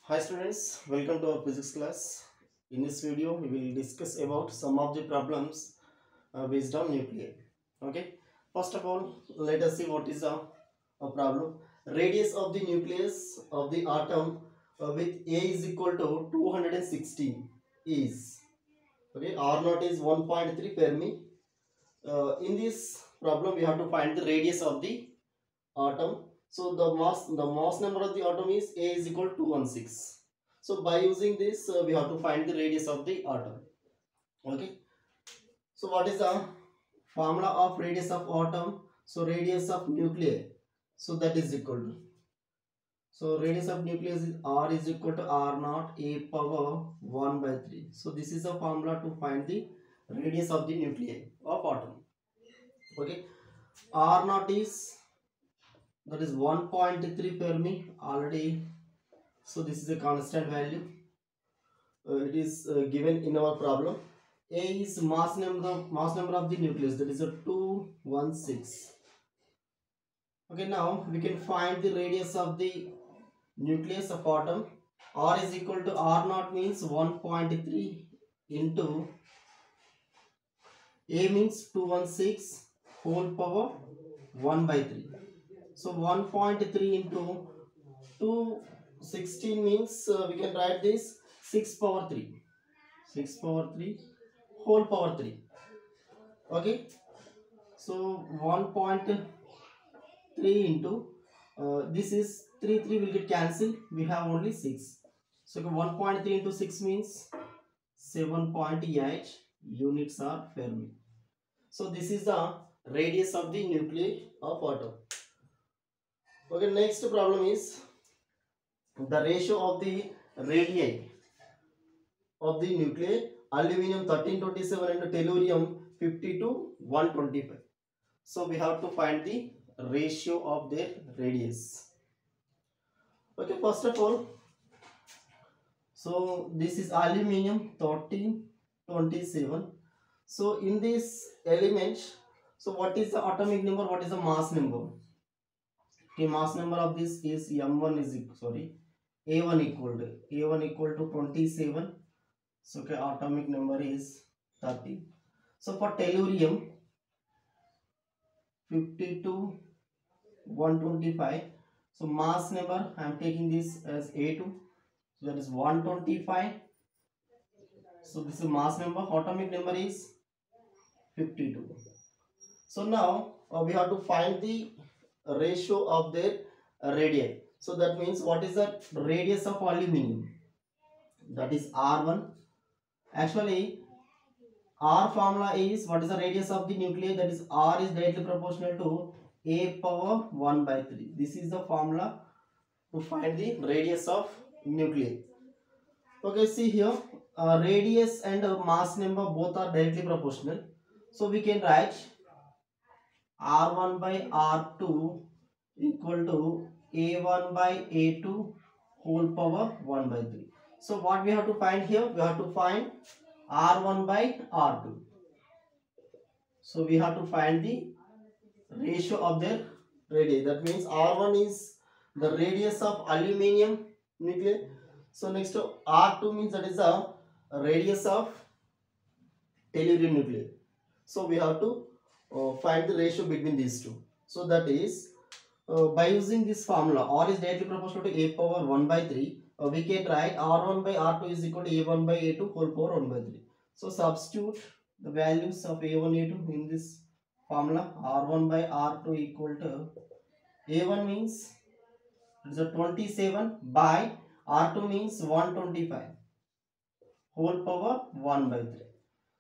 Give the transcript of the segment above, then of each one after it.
Hi students, welcome to our physics class. In this video, we will discuss about some of the problems based on nuclei. Okay. First of all, let us see what is a problem. Radius of the nucleus of the atom with A is equal to 216 is, okay, R naught is 1.3 Fermi. In this problem, we have to find the radius of the atom. So the mass number of the atom is A is equal to 216. So by using this, we have to find the radius of the atom. Okay. So what is the formula of radius of atom? So radius of nuclei. So that is equal to. So radius of nucleus is R is equal to R naught A power 1 by 3. So this is a formula to find the radius of the nuclei of atom. Okay. R naught is, that is 1.3 Fermi already. So this is a constant value. It is given in our problem. A is mass number of the nucleus, that is a 216. Okay, now we can find the radius of the nucleus of atom. R is equal to R naught means 1.3 into A means 216 whole power 1 by 3. So 1.3 into 216 means we can write this 6 power 3. 6 power 3 whole power 3. Okay. So 1.3 into this is 3 will get cancelled. We have only 6. So 1.3 into 6 means 7.8 units are Fermi. So this is the radius of the nuclei of atom. Okay, next problem is the ratio of the radii of the nuclei. Aluminium 1327 and tellurium 50 to 125. So we have to find the ratio of their radius. Okay, first of all, so this is aluminium 1327. So in this element, so what is the atomic number? What is the mass number? The mass number of this is M1 is A1 equal to 27. So okay, atomic number is 30. So for tellurium 50 to 125. So mass number, I am taking this as A2. So that is 125. So this is mass number. Atomic number is 52. So now we have to find the ratio of their radii. So that means what is the radius of aluminium? That is R1. Actually, R formula is, what is the radius of the nuclei? That is R is directly proportional to A power 1 by 3. This is the formula to find the radius of nuclei. Okay, see here, radius and mass number both are directly proportional. So we can write R1 by R2 equal to A1 by A2 whole power 1 by 3. So what we have to find here? We have to find R1 by R2. So we have to find the ratio of their radii. That means R1 is the radius of aluminium nuclei. So next to R2 means that is the radius of tellurium nuclei. So we have to find the ratio between these two. So that is by using this formula, R is directly proportional to A power 1 by 3. We can write R1 by R2 is equal to A1 by A2 whole power 1 by 3. So substitute the values of A1, A2 in this formula. R1 by R2 equal to A1 means it is a 27 by R2 means 125 whole power 1 by 3.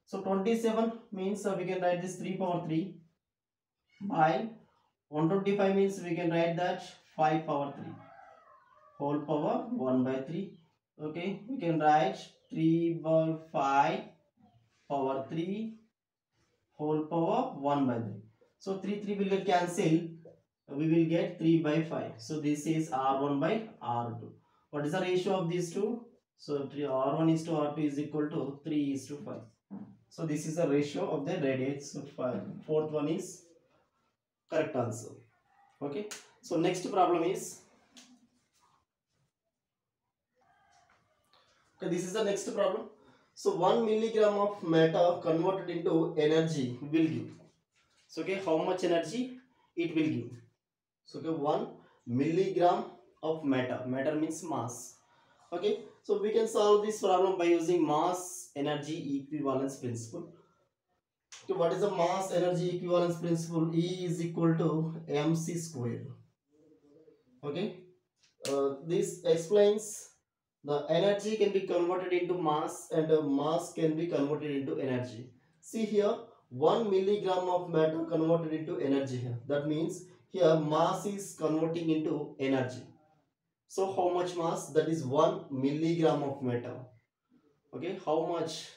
So 27 means we can write this 3 power 3 by 125 means we can write that 5 power 3 whole power 1 by 3. Okay, we can write 3 by 5 power 3 whole power 1 by 3. So 3 will get cancelled. We will get 3 by 5. So this is R1 by R2. What is the ratio of these two? So R1 is to R2 is equal to 3 is to 5. So this is the ratio of the radii. So fourth one is correct answer. Okay. So next problem is This is the next problem. So 1 milligram of matter converted into energy will give. So okay, how much energy it will give? So okay, 1 milligram of matter. Matter means mass. Okay, so we can solve this problem by using mass energy equivalence principle. Okay, what is the mass energy equivalence principle? E is equal to mc square. Okay, this explains the energy can be converted into mass and mass can be converted into energy. See here, 1 milligram of matter converted into energy here. That means here mass is converting into energy. So how much mass? That is 1 milligram of matter. Okay, how much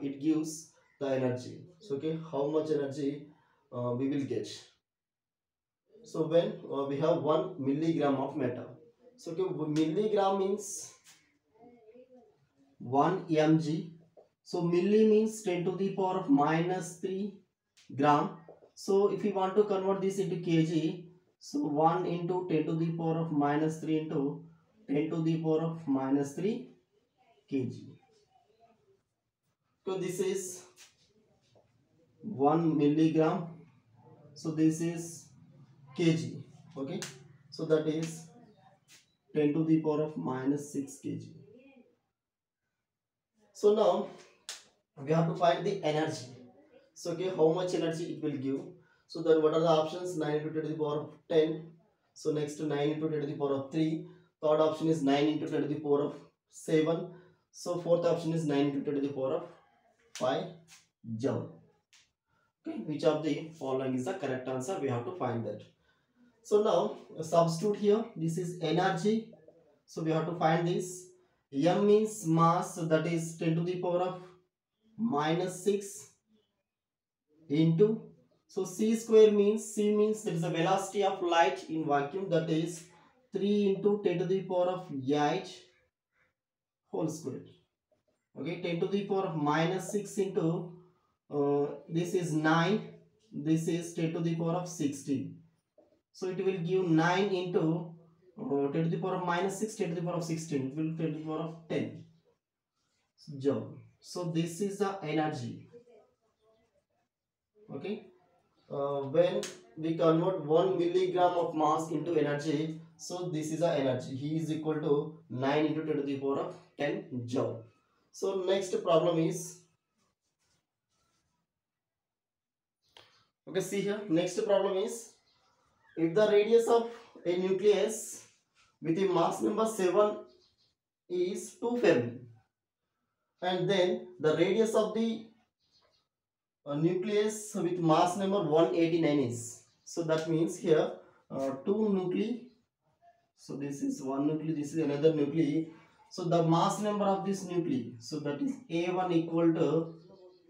it gives the energy. So okay, how much energy we will get. So when we have 1 milligram of matter. So okay, milligram means 1 mg. So milli means 10 to the power of minus 3 gram. So if you want to convert this into kg, so 1 into 10 to the power of minus 3 into 10 to the power of minus 3 kg. So this is 1 milligram. So this is kg. Okay. So that is 10 to the power of minus 6 kg. So now we have to find the energy. So okay, how much energy it will give? So then what are the options? 9 into 10 to the power of 10. So next to 9 into 10 to the power of 3. Third option is 9 into 10 to the power of 7. So fourth option is 9 into 10 to the power of 5 joule. Okay, which of the following is the correct answer? We have to find that. So now substitute here. This is energy. So we have to find this. M means mass, so that is 10 to the power of minus 6 into, so c square means, c means that is the velocity of light in vacuum, that is 3 into 10 to the power of 8 whole square. Okay, 10 to the power of minus 6 into this is 9, this is 10 to the power of 16. So it will give 9 into 10 to the power of minus 6, 10 to the power of 16, it will 10 to the power of 10 joule. So this is the energy. Okay, when we convert 1 milligram of mass into energy, so this is the energy. He is equal to 9 into 10 to the power of 10 joule. So next problem is, okay, see here, next problem is, if the radius of a nucleus with a mass number 7 is 2 Fermi, and then the radius of the nucleus with mass number 189 is, so that means here 2 nuclei. So this is one nuclei, this is another nuclei. So the mass number of this nuclei, so that is A1 equal to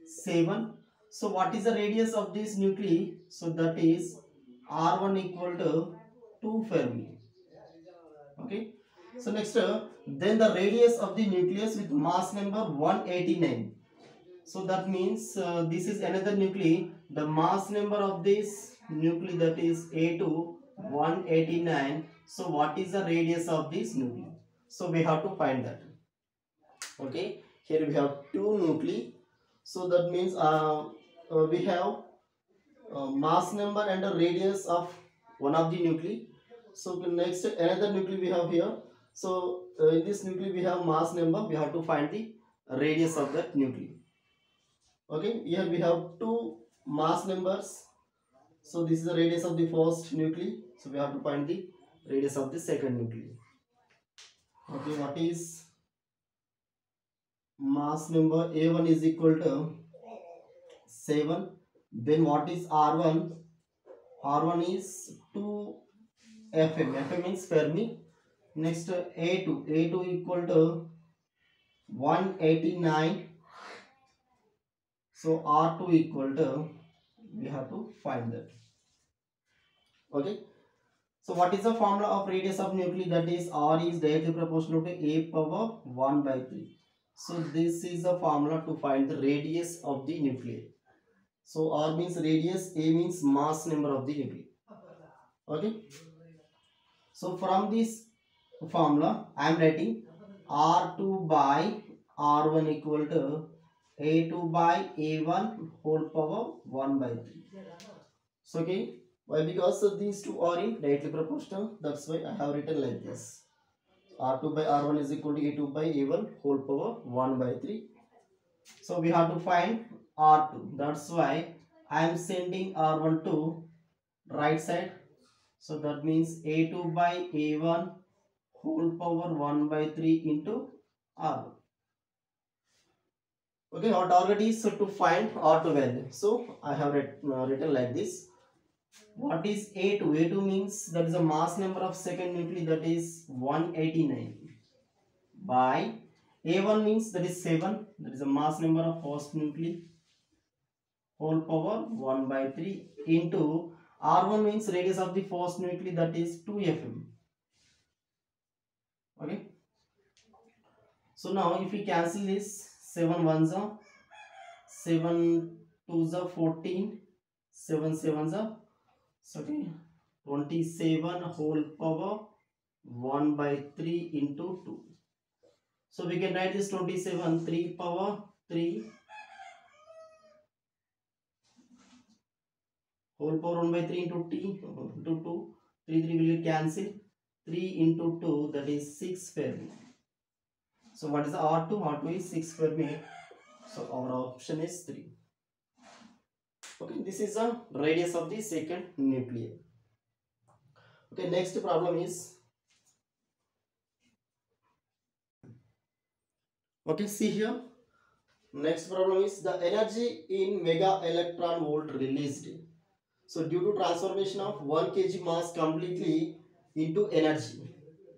7. So what is the radius of this nuclei? So that is R1 equal to 2 Fermi. Okay. So next, then the radius of the nucleus with mass number 189. So that means this is another nuclei. The mass number of this nuclei, that is A2, 189. So what is the radius of this nuclei? So we have to find that. Okay, here we have 2 nuclei. So that means we have mass number and the radius of one of the nuclei. So next, another nuclei we have here. So in this nuclei we have mass number. We have to find the radius of that nuclei. Okay, here we have 2 mass numbers. So this is the radius of the first nuclei. So we have to find the radius of the second nuclei. Okay, what is mass number? A1 is equal to 7. Then what is R1? R1 is 2 Fm. Fm means Fermi. Next, A2. A2 equal to 189. So R2 equal to, we have to find that. Okay. So what is the formula of radius of nuclei? That is R is directly proportional to A power 1 by 3. So this is the formula to find the radius of the nuclei. So R means radius, A means mass number of the nuclei. Okay. So from this formula I am writing R2 by R1 equal to A2 by A1 whole power 1 by 3. So okay, why? Because these two are in directly proportional, that's why I have written like this. R2 by R1 is equal to A2 by A1 whole power 1 by 3. So we have to find R2, that's why I am sending R1 to right side. So that means A2 by A1 whole power 1 by 3 into R1. Okay, our target is to find R2 value. So I have written like this. What is A2? A2 means that is a mass number of second nuclei, that is 189, by A1 means that is 7, that is a mass number of first nuclei whole power 1 by 3 into R1 means radius of the first nuclei, that is 2 fm. Okay, so now if we cancel this, 7 ones are 7 twos are 14, 7 sevens are okay 27 whole power 1 by 3 into 2. So we can write this 27 3 power 3 whole power 1 by 3 into t into 2. 3 3 will cancel. 3 into 2, that is 6 Fermi. So what is the R2? R2 is 6 Fermi. So our option is 3. Okay, this is the radius of the second nucleus. Okay, next problem is, okay, see here. Next problem is the energy in mega electron volt released. So due to transformation of 1 kg mass completely into energy.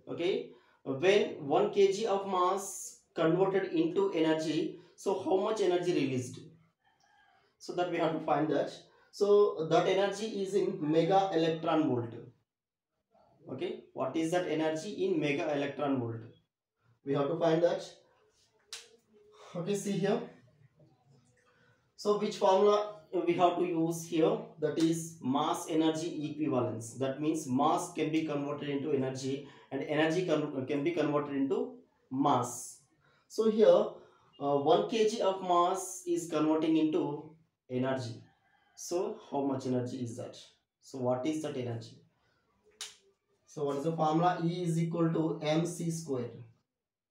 Okay, when 1 kg of mass converted into energy, so how much energy released? So that we have to find that. So that energy is in mega electron volt. Okay, what is that energy in mega electron volt? We have to find that. Okay, see here. So which formula we have to use here? That is mass energy equivalence. That means mass can be converted into energy and energy can be converted into mass. So here 1 kg of mass is converting into energy. So how much energy is that? So what is that energy? So what is the formula? E is equal to mc square.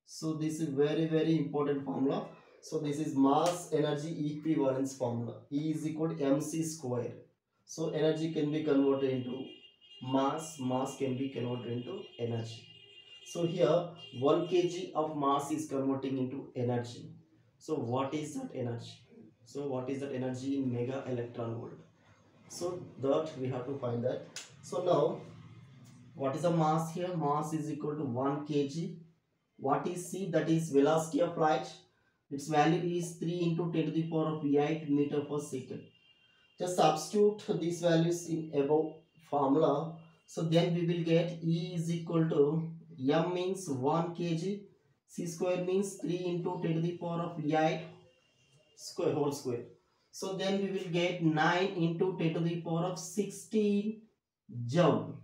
So this is very important formula. So this is mass energy equivalence formula. E is equal to mc square. So energy can be converted into mass, mass can be converted into energy. So here 1 kg of mass is converting into energy. So what is that energy? So what is that energy in mega electron volt? So that we have to find that. So now what is the mass here? Mass is equal to 1 kg. What is C? That is velocity of light. Its value is 3 into 10 to the power of 8 meter per second. Just substitute these values in above formula. So then we will get E is equal to M means 1 kg. C square means 3 into 10 to the power of 8 square whole square. So then we will get 9 into 10 to the power of 16 joule.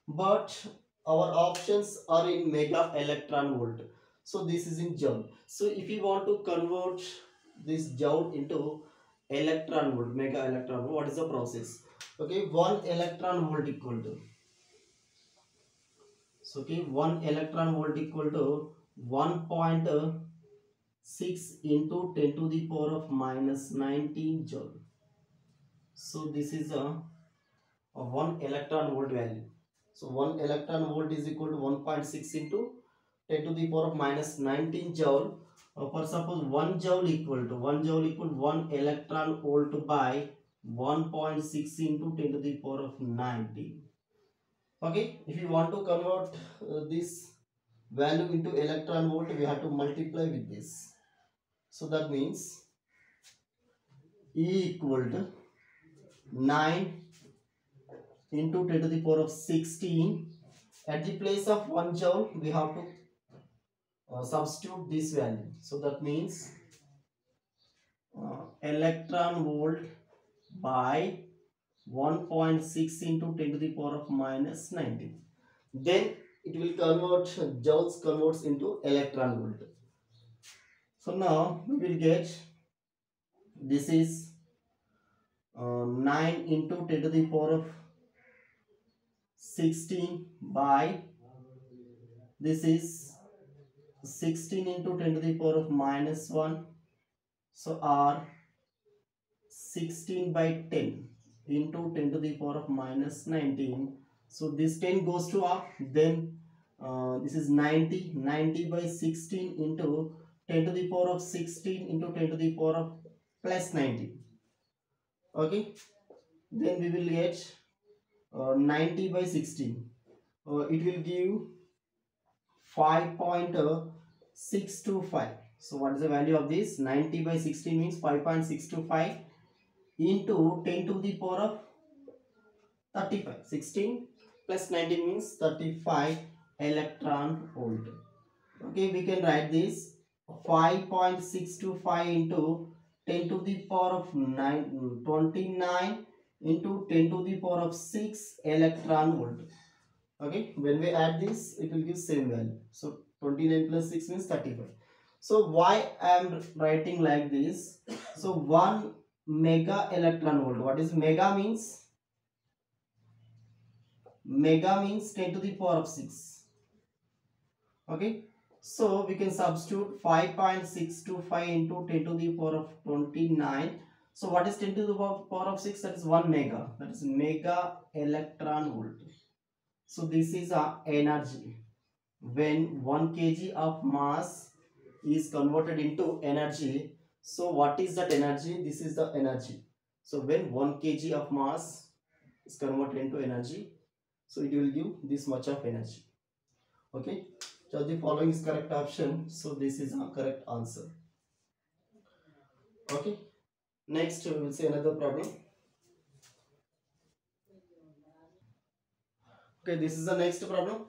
But our options are in mega electron volt. So this is in joule. So if you want to convert this joule into electron volt, mega electron volt, what is the process? Okay, 1 electron volt equal to, so okay, 1 electron volt equal to 1.6 into 10 to the power of minus 19 joule. So this is a 1 electron volt value. So 1 electron volt is equal to 1.6 into 10 to the power of minus 19 joule. For suppose 1 joule equal to 1 electron volt by 1.6 into 10 to the power of 19. Okay, if you want to convert this value into electron volt, we have to multiply with this. So that means E equal to 9 into 10 to the power of 16. At the place of 1 joule, we have to substitute this value. So that means electron volt by 1.6 into 10 to the power of minus 19. Then it will convert, joules converts into electron volt. So now we will get, this is 9 into 10 to the power of 16 by, this is 16 into 10 to the power of minus 1. So R 16 by 10 into 10 to the power of minus 19. So this 10 goes to up, then this is 90 by 16 into 10 to the power of 16 into 10 to the power of plus 19. Okay, then we will get 90 by 16. It will give 5.625. So what is the value of this? 90 by 16 means 5.625 into 10 to the power of 35. 16 plus 19 means 35 electron volt. Okay, we can write this 5.625 into 10 to the power of 29 into 10 to the power of 6 electron volt. Okay, when we add this, it will give same value. So 29 plus 6 means 35. So why I am writing like this? So 1 mega electron volt. What is mega means? Mega means 10 to the power of 6. Okay, so we can substitute 5.625 into 10 to the power of 29. So what is 10 to the power of 6? That is 1 mega. That is mega electron volt. So this is a energy. When 1 kg of mass is converted into energy, so what is that energy? This is the energy. So when 1 kg of mass is converted into energy, so it will give this much of energy. Okay, so the following is correct option, so this is a correct answer. Okay, next we will see another problem. Okay, this is the next problem.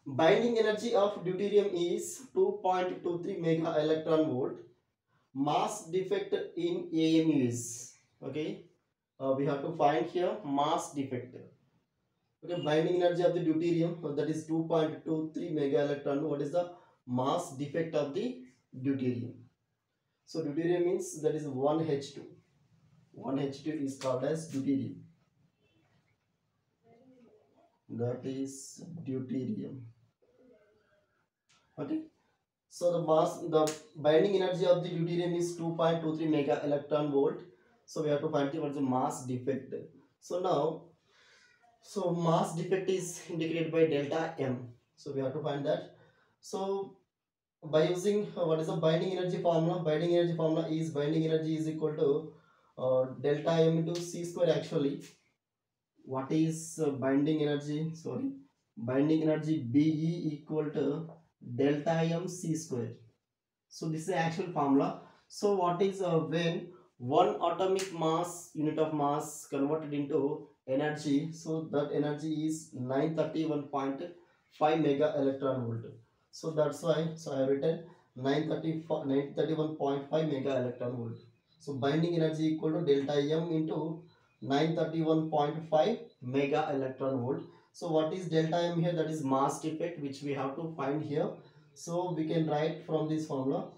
Binding energy of deuterium is 2.23 mega electron volt. Mass defect in AMU is, okay, we have to find here mass defect. Okay, binding energy of the deuterium, that is 2.23 mega electron. What is the mass defect of the deuterium? So deuterium means that is 1H2. 1H2 is called as deuterium. That is deuterium. Okay. So the binding energy of the deuterium is 2.23 mega electron volt. So we have to find what is the mass defect. So now, so mass defect is indicated by delta M. So we have to find that. So by using what is the binding energy formula? Binding energy formula is binding energy is equal to delta M into C square actually. What is binding energy? Sorry, binding energy BE equal to delta M C square. So this is the actual formula. So what is when one atomic mass, unit of mass converted into energy, so that energy is 931.5 mega electron volt. So that's why, so I have written 931.5 mega electron volt. So binding energy equal to delta M into 931.5 mega electron volt. So what is delta M here? That is mass defect, which we have to find here. So we can write from this formula,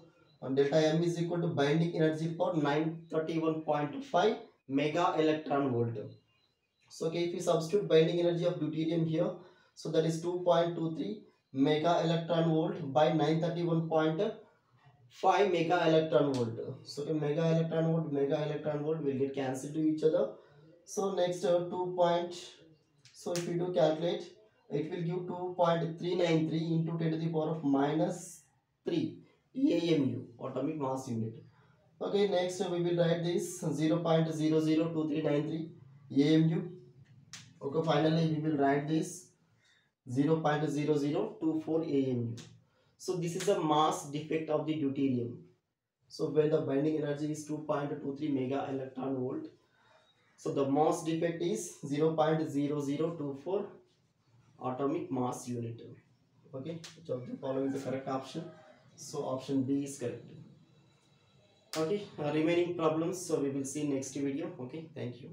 delta M is equal to binding energy for 931.5 mega electron volt. So okay, if we substitute binding energy of deuterium here, so that is 2.23 mega electron volt by 931.5 mega electron volt. So okay, mega electron volt will get cancelled to each other. So next 2 point, so if we do calculate, it will give 2.393 into 10 to the power of minus 3 AMU, atomic mass unit. Okay, next we will write this 0.002393 AMU. Okay, finally we will write this 0.0024 AMU. So this is the mass defect of the deuterium. So when the binding energy is 2.23 mega electron volt, so the mass defect is 0.0024 atomic mass unit. Okay, so the following is the correct option. So option B is correct. Okay, remaining problems, so we will see next video. Okay, thank you.